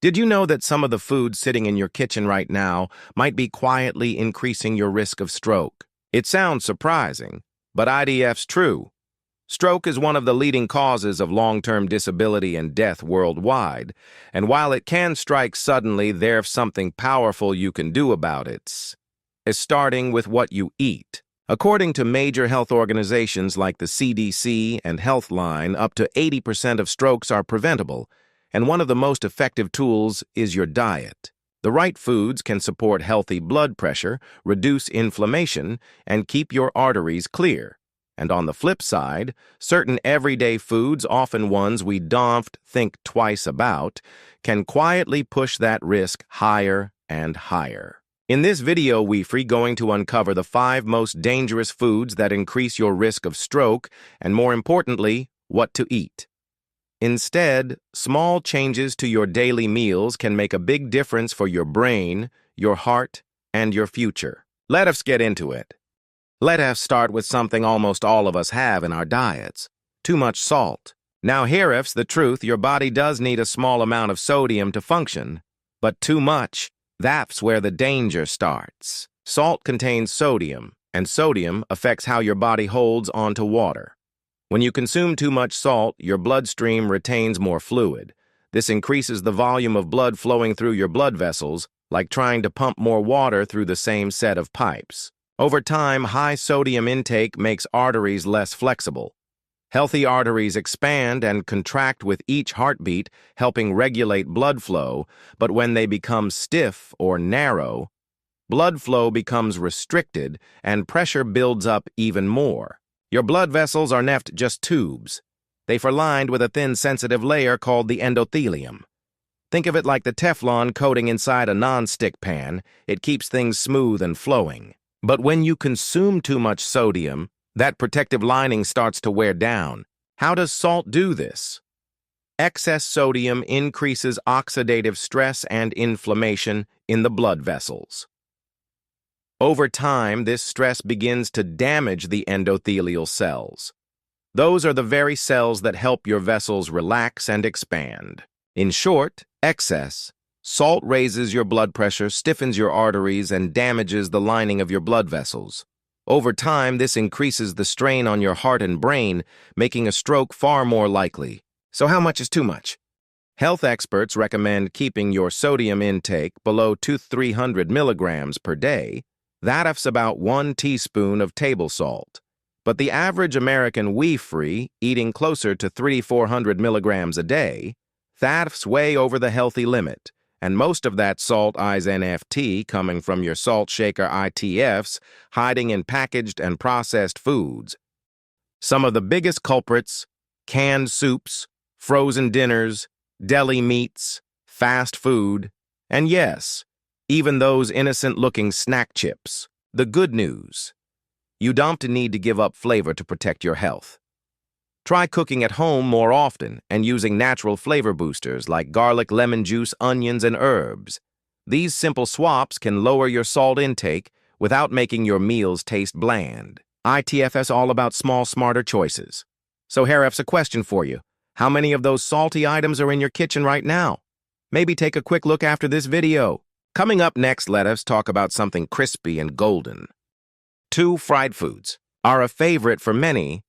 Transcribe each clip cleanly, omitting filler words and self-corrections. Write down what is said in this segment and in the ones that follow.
Did you know that some of the foods sitting in your kitchen right now might be quietly increasing your risk of stroke? It sounds surprising, but IDF's true. Stroke is one of the leading causes of long-term disability and death worldwide, and while it can strike suddenly, there's something powerful you can do about it. It's starting with what you eat. According to major health organizations like the CDC and Healthline, up to 80% of strokes are preventable, and one of the most effective tools is your diet. The right foods can support healthy blood pressure, reduce inflammation, and keep your arteries clear. And on the flip side, certain everyday foods, often ones we don't think twice about, can quietly push that risk higher and higher. In this video, we're going to uncover the 5 most dangerous foods that increase your risk of stroke, and more importantly, what to eat. Instead, small changes to your daily meals can make a big difference for your brain, your heart, and your future. Let us get into it. Let us start with something almost all of us have in our diets: too much salt. Now here's the truth: your body does need a small amount of sodium to function, but too much, that's where the danger starts. Salt contains sodium, and sodium affects how your body holds onto water. When you consume too much salt, your bloodstream retains more fluid. This increases the volume of blood flowing through your blood vessels, like trying to pump more water through the same set of pipes. Over time, high sodium intake makes arteries less flexible. Healthy arteries expand and contract with each heartbeat, helping regulate blood flow, but when they become stiff or narrow, blood flow becomes restricted and pressure builds up even more. Your blood vessels are never just tubes. They're lined with a thin, sensitive layer called the endothelium. Think of it like the Teflon coating inside a non-stick pan. It keeps things smooth and flowing. But when you consume too much sodium, that protective lining starts to wear down. How does salt do this? Excess sodium increases oxidative stress and inflammation in the blood vessels. Over time, this stress begins to damage the endothelial cells. Those are the very cells that help your vessels relax and expand. In short, excess salt raises your blood pressure, stiffens your arteries, and damages the lining of your blood vessels. Over time, this increases the strain on your heart and brain, making a stroke far more likely. So how much is too much? Health experts recommend keeping your sodium intake below 200-300 milligrams per day. That's about 1 teaspoon of table salt. But the average American eating closer to 300-400 milligrams a day, that's way over the healthy limit. And most of that salt is NFT coming from your salt shaker ITFs, hiding in packaged and processed foods. Some of the biggest culprits: canned soups, frozen dinners, deli meats, fast food, and yes, even those innocent-looking snack chips. The good news: you don't need to give up flavor to protect your health. Try cooking at home more often and using natural flavor boosters like garlic, lemon juice, onions, and herbs. These simple swaps can lower your salt intake without making your meals taste bland. ITF is all about small, smarter choices. So here's a question for you: how many of those salty items are in your kitchen right now? Maybe take a quick look after this video. Coming up next, let us talk about something crispy and golden. 2 fried foods are a favorite for many,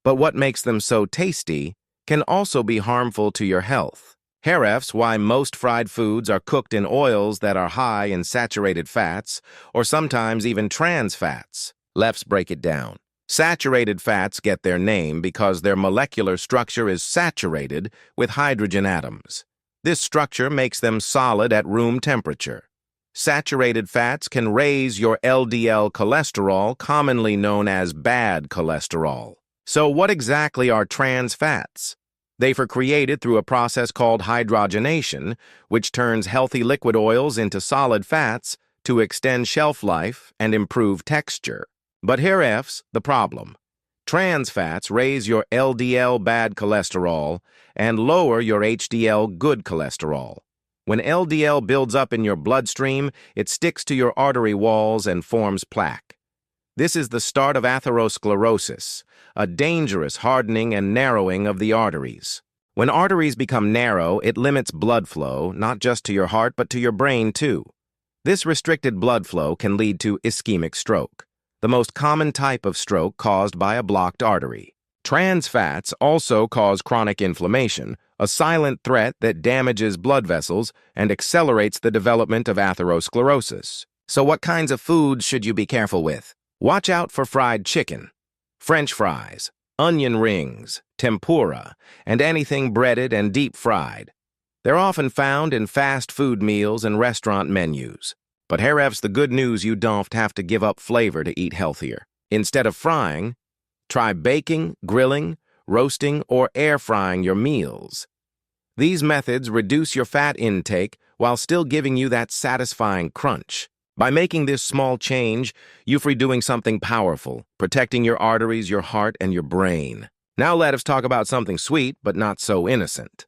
but what makes them so tasty can also be harmful to your health. Here's why most fried foods are cooked in oils that are high in saturated fats, or sometimes even trans fats. Let's break it down. Saturated fats get their name because their molecular structure is saturated with hydrogen atoms. This structure makes them solid at room temperature. Saturated fats can raise your LDL cholesterol, commonly known as bad cholesterol. So what exactly are trans fats? They were created through a process called hydrogenation, which turns healthy liquid oils into solid fats to extend shelf life and improve texture. But here's the problem: trans fats raise your LDL bad cholesterol and lower your HDL good cholesterol. When LDL builds up in your bloodstream, it sticks to your artery walls and forms plaque. This is the start of atherosclerosis, a dangerous hardening and narrowing of the arteries. When arteries become narrow, it limits blood flow, not just to your heart, but to your brain too. This restricted blood flow can lead to ischemic stroke, the most common type of stroke caused by a blocked artery. Trans fats also cause chronic inflammation, a silent threat that damages blood vessels and accelerates the development of atherosclerosis. So what kinds of foods should you be careful with? Watch out for fried chicken, French fries, onion rings, tempura, and anything breaded and deep fried. They're often found in fast food meals and restaurant menus. But here's the good news: you don't have to give up flavor to eat healthier. Instead of frying, try baking, grilling, roasting, or air frying your meals. These methods reduce your fat intake while still giving you that satisfying crunch. By making this small change, you're doing something powerful, protecting your arteries, your heart, and your brain. Now let us talk about something sweet, but not so innocent.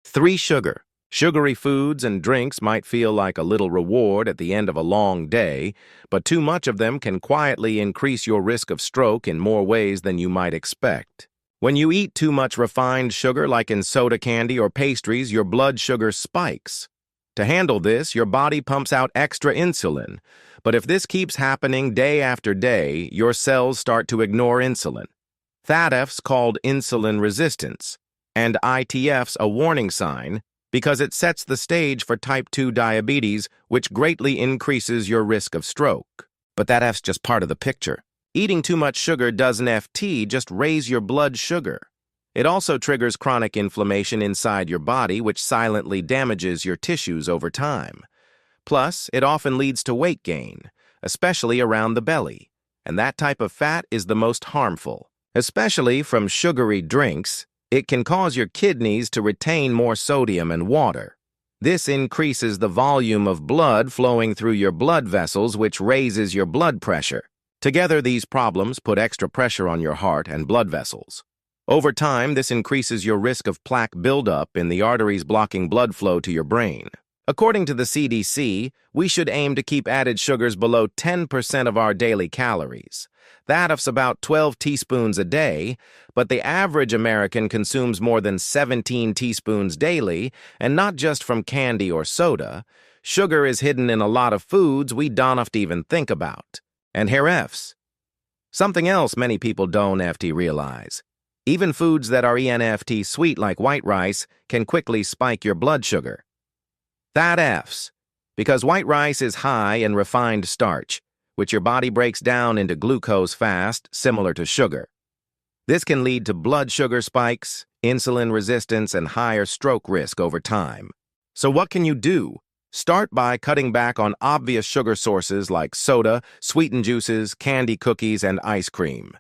3. Sugar. Sugary foods and drinks might feel like a little reward at the end of a long day, but too much of them can quietly increase your risk of stroke in more ways than you might expect. When you eat too much refined sugar, like in soda candy or pastries, your blood sugar spikes. To handle this, your body pumps out extra insulin. But if this keeps happening day after day, your cells start to ignore insulin. THATF's called insulin resistance, and ITF's a warning sign because it sets the stage for type 2 diabetes, which greatly increases your risk of stroke. But that F's just part of the picture. Eating too much sugar doesn't just raise your blood sugar. It also triggers chronic inflammation inside your body, which silently damages your tissues over time. Plus, it often leads to weight gain, especially around the belly. And that type of fat is the most harmful. Especially from sugary drinks, it can cause your kidneys to retain more sodium and water. This increases the volume of blood flowing through your blood vessels, which raises your blood pressure. Together, these problems put extra pressure on your heart and blood vessels. Over time, this increases your risk of plaque buildup in the arteries, blocking blood flow to your brain. According to the CDC, we should aim to keep added sugars below 10% of our daily calories. That's about 12 teaspoons a day, but the average American consumes more than 17 teaspoons daily, and not just from candy or soda. Sugar is hidden in a lot of foods we don't even think about. And here's something else many people don't realize. Even foods that are sweet, like white rice, can quickly spike your blood sugar. That's because white rice is high in refined starch, which your body breaks down into glucose fast, similar to sugar. This can lead to blood sugar spikes, insulin resistance, and higher stroke risk over time. So what can you do? Start by cutting back on obvious sugar sources like soda, sweetened juices, candy, cookies, and ice cream.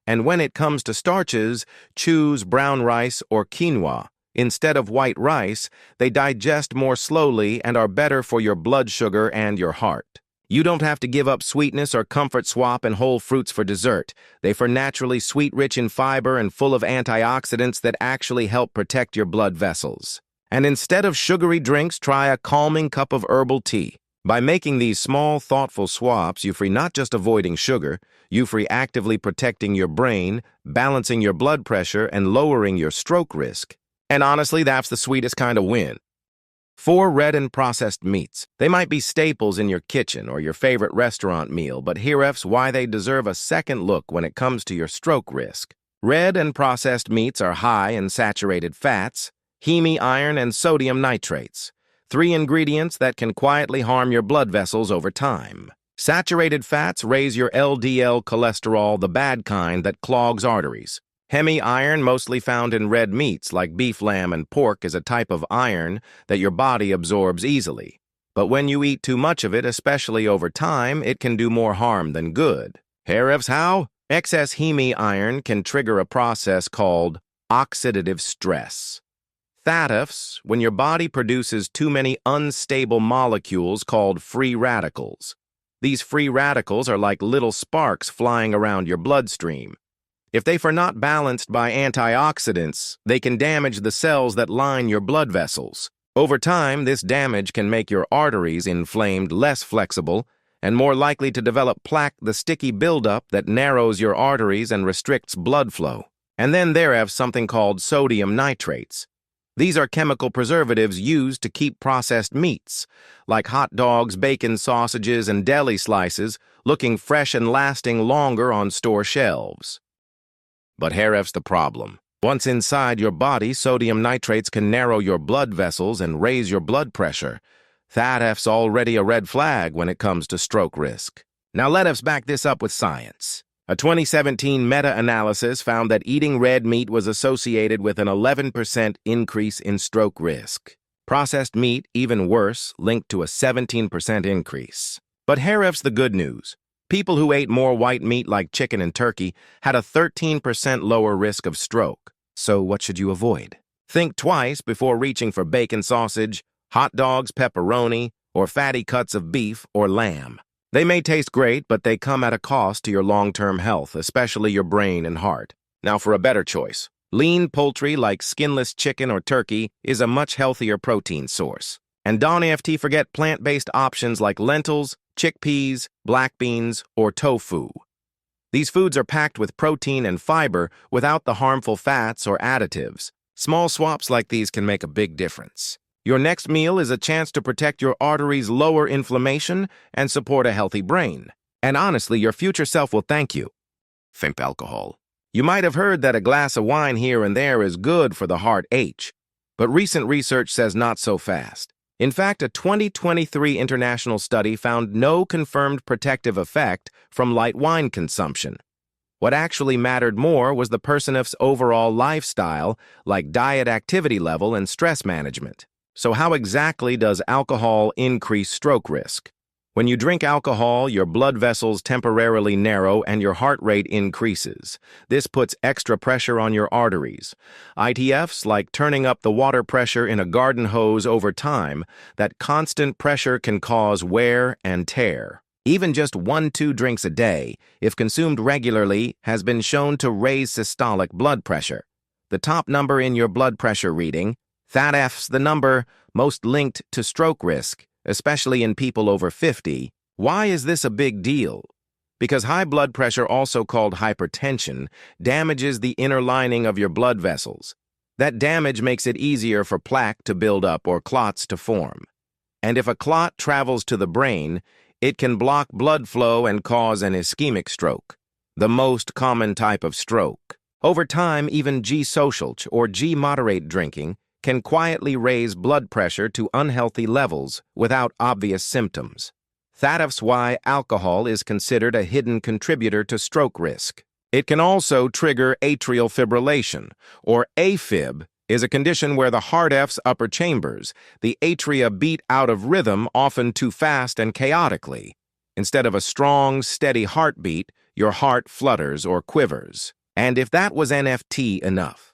And when it comes to starches, choose brown rice or quinoa. Instead of white rice, they digest more slowly and are better for your blood sugar and your heart. You don't have to give up sweetness or comfort swap and whole fruits for dessert. They're naturally sweet, rich in fiber, and full of antioxidants that actually help protect your blood vessels. And instead of sugary drinks, try a calming cup of herbal tea. By making these small, thoughtful swaps, you're not just avoiding sugar, you're actively protecting your brain, balancing your blood pressure, and lowering your stroke risk. And honestly, that's the sweetest kind of win. 4. Red and processed meats. They might be staples in your kitchen or your favorite restaurant meal, but here's why they deserve a second look when it comes to your stroke risk. Red and processed meats are high in saturated fats, heme iron, and sodium nitrates, 3 ingredients that can quietly harm your blood vessels over time. Saturated fats raise your LDL cholesterol, the bad kind that clogs arteries. Heme iron, mostly found in red meats like beef, lamb, and pork, is a type of iron that your body absorbs easily. But when you eat too much of it, especially over time, it can do more harm than good. Here's how? Excess heme iron can trigger a process called oxidative stress. THATFs, when your body produces too many unstable molecules called free radicals. These free radicals are like little sparks flying around your bloodstream. If they are not balanced by antioxidants, they can damage the cells that line your blood vessels. Over time, this damage can make your arteries inflamed, less flexible, and more likely to develop plaque, the sticky buildup that narrows your arteries and restricts blood flow. And then there's something called sodium nitrates. These are chemical preservatives used to keep processed meats, like hot dogs, bacon, sausages, and deli slices, looking fresh and lasting longer on store shelves. But here's the problem. Once inside your body, sodium nitrates can narrow your blood vessels and raise your blood pressure. That's already a red flag when it comes to stroke risk. Now let us back this up with science. A 2017 meta-analysis found that eating red meat was associated with an 11% increase in stroke risk. Processed meat, even worse, linked to a 17% increase. But here's the good news. People who ate more white meat like chicken and turkey had a 13% lower risk of stroke. So what should you avoid? Think twice before reaching for bacon sausage, hot dogs, pepperoni, or fatty cuts of beef or lamb. They may taste great, but they come at a cost to your long-term health, especially your brain and heart. Now for a better choice. Lean poultry like skinless chicken or turkey is a much healthier protein source. And don't forget plant-based options like lentils, chickpeas, black beans, or tofu. These foods are packed with protein and fiber without the harmful fats or additives. Small swaps like these can make a big difference. Your next meal is a chance to protect your arteries, lower inflammation, and support a healthy brain. And honestly, your future self will thank you. Think alcohol. You might have heard that a glass of wine here and there is good for the heart H, but recent research says not so fast. In fact, a 2023 international study found no confirmed protective effect from light wine consumption. What actually mattered more was the person's overall lifestyle, like diet, activity level, and stress management. So how exactly does alcohol increase stroke risk? When you drink alcohol, your blood vessels temporarily narrow and your heart rate increases. This puts extra pressure on your arteries. ITFs, like turning up the water pressure in a garden hose over time, that constant pressure can cause wear and tear. Even just 1-2 drinks a day, if consumed regularly, has been shown to raise systolic blood pressure. The top number in your blood pressure reading, that's the number most linked to stroke risk, especially in people over 50. Why is this a big deal? Because high blood pressure, also called hypertension, damages the inner lining of your blood vessels. That damage makes it easier for plaque to build up or clots to form. And if a clot travels to the brain, it can block blood flow and cause an ischemic stroke, the most common type of stroke. Over time, even G-social or G-moderate drinking can quietly raise blood pressure to unhealthy levels without obvious symptoms. That's why alcohol is considered a hidden contributor to stroke risk. It can also trigger atrial fibrillation, or AFib, is a condition where the heart's upper chambers, the atria, beat out of rhythm, often too fast and chaotically. Instead of a strong, steady heartbeat, your heart flutters or quivers. And if that was NFT enough,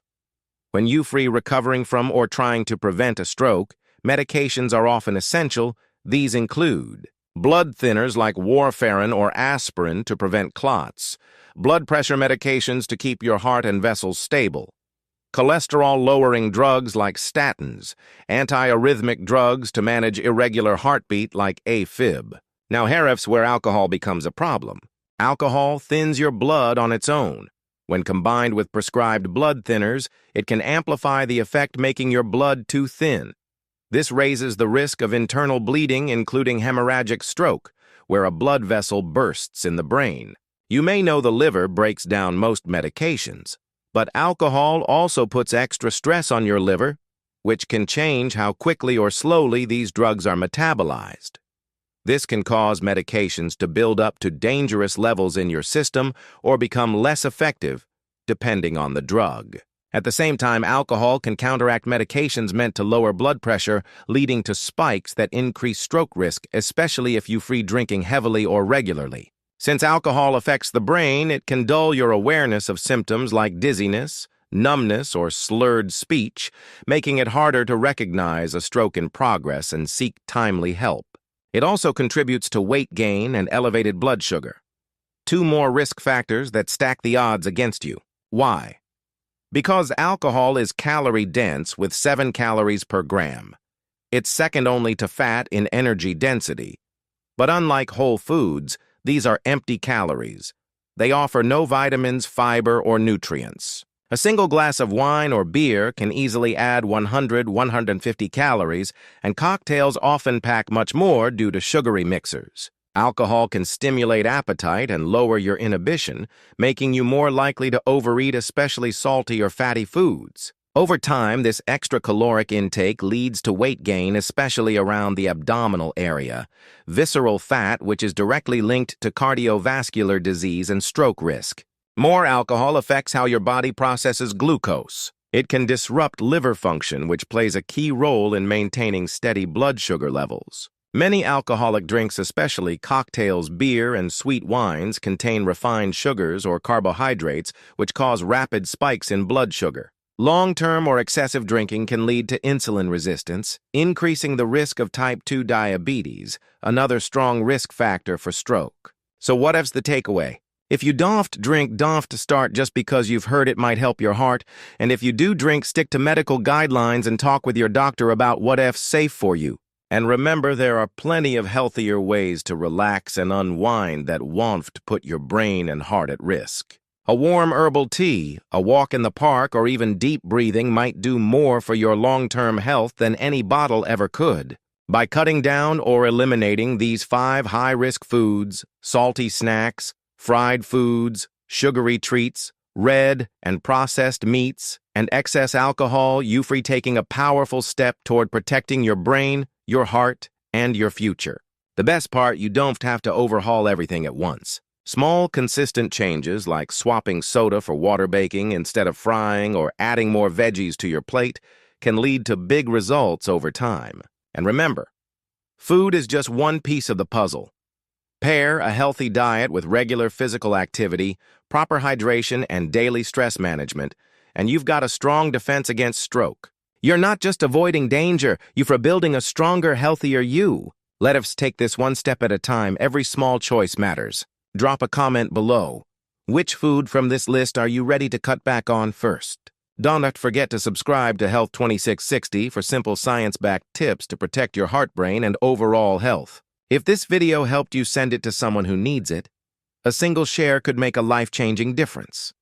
when you're recovering from or trying to prevent a stroke, medications are often essential. These include blood thinners like warfarin or aspirin to prevent clots, blood pressure medications to keep your heart and vessels stable, cholesterol-lowering drugs like statins, antiarrhythmic drugs to manage irregular heartbeat like AFib. Now here's where alcohol becomes a problem. Alcohol thins your blood on its own. When combined with prescribed blood thinners, it can amplify the effect, making your blood too thin. This raises the risk of internal bleeding, including hemorrhagic stroke, where a blood vessel bursts in the brain. You may know the liver breaks down most medications, but alcohol also puts extra stress on your liver, which can change how quickly or slowly these drugs are metabolized. This can cause medications to build up to dangerous levels in your system or become less effective, depending on the drug. At the same time, alcohol can counteract medications meant to lower blood pressure, leading to spikes that increase stroke risk, especially if you're drinking heavily or regularly. Since alcohol affects the brain, it can dull your awareness of symptoms like dizziness, numbness, or slurred speech, making it harder to recognize a stroke in progress and seek timely help. It also contributes to weight gain and elevated blood sugar. 2 more risk factors that stack the odds against you. Why? Because alcohol is calorie-dense with 7 calories per gram. It's second only to fat in energy density. But unlike whole foods, these are empty calories. They offer no vitamins, fiber, or nutrients. A single glass of wine or beer can easily add 100–150 calories, and cocktails often pack much more due to sugary mixers. Alcohol can stimulate appetite and lower your inhibition, making you more likely to overeat especially salty or fatty foods. Over time, this extra caloric intake leads to weight gain, especially around the abdominal area, visceral fat, which is directly linked to cardiovascular disease and stroke risk. More alcohol affects how your body processes glucose. It can disrupt liver function, which plays a key role in maintaining steady blood sugar levels. Many alcoholic drinks, especially cocktails, beer, and sweet wines, contain refined sugars or carbohydrates, which cause rapid spikes in blood sugar. Long-term or excessive drinking can lead to insulin resistance, increasing the risk of type 2 diabetes, another strong risk factor for stroke. So what's the takeaway? If you don't drink, don't start just because you've heard it might help your heart, and if you do drink, stick to medical guidelines and talk with your doctor about what's safe for you. And remember, there are plenty of healthier ways to relax and unwind that won't put your brain and heart at risk. A warm herbal tea, a walk in the park, or even deep breathing might do more for your long-term health than any bottle ever could. By cutting down or eliminating these 5 high-risk foods, salty snacks, fried foods, sugary treats, red and processed meats, and excess alcohol, you're taking a powerful step toward protecting your brain, your heart, and your future. The best part, you don't have to overhaul everything at once. Small, consistent changes like swapping soda for water baking instead of frying or adding more veggies to your plate can lead to big results over time. And remember, food is just one piece of the puzzle. Pair a healthy diet with regular physical activity, proper hydration, and daily stress management, and you've got a strong defense against stroke. You're not just avoiding danger, you're building a stronger, healthier you. Let us take this one step at a time. Every small choice matters. Drop a comment below. Which food from this list are you ready to cut back on first? Don't forget to subscribe to Health 2660 for simple science-backed tips to protect your heart, brain, and overall health. If this video helped you, send it to someone who needs it. A single share could make a life-changing difference.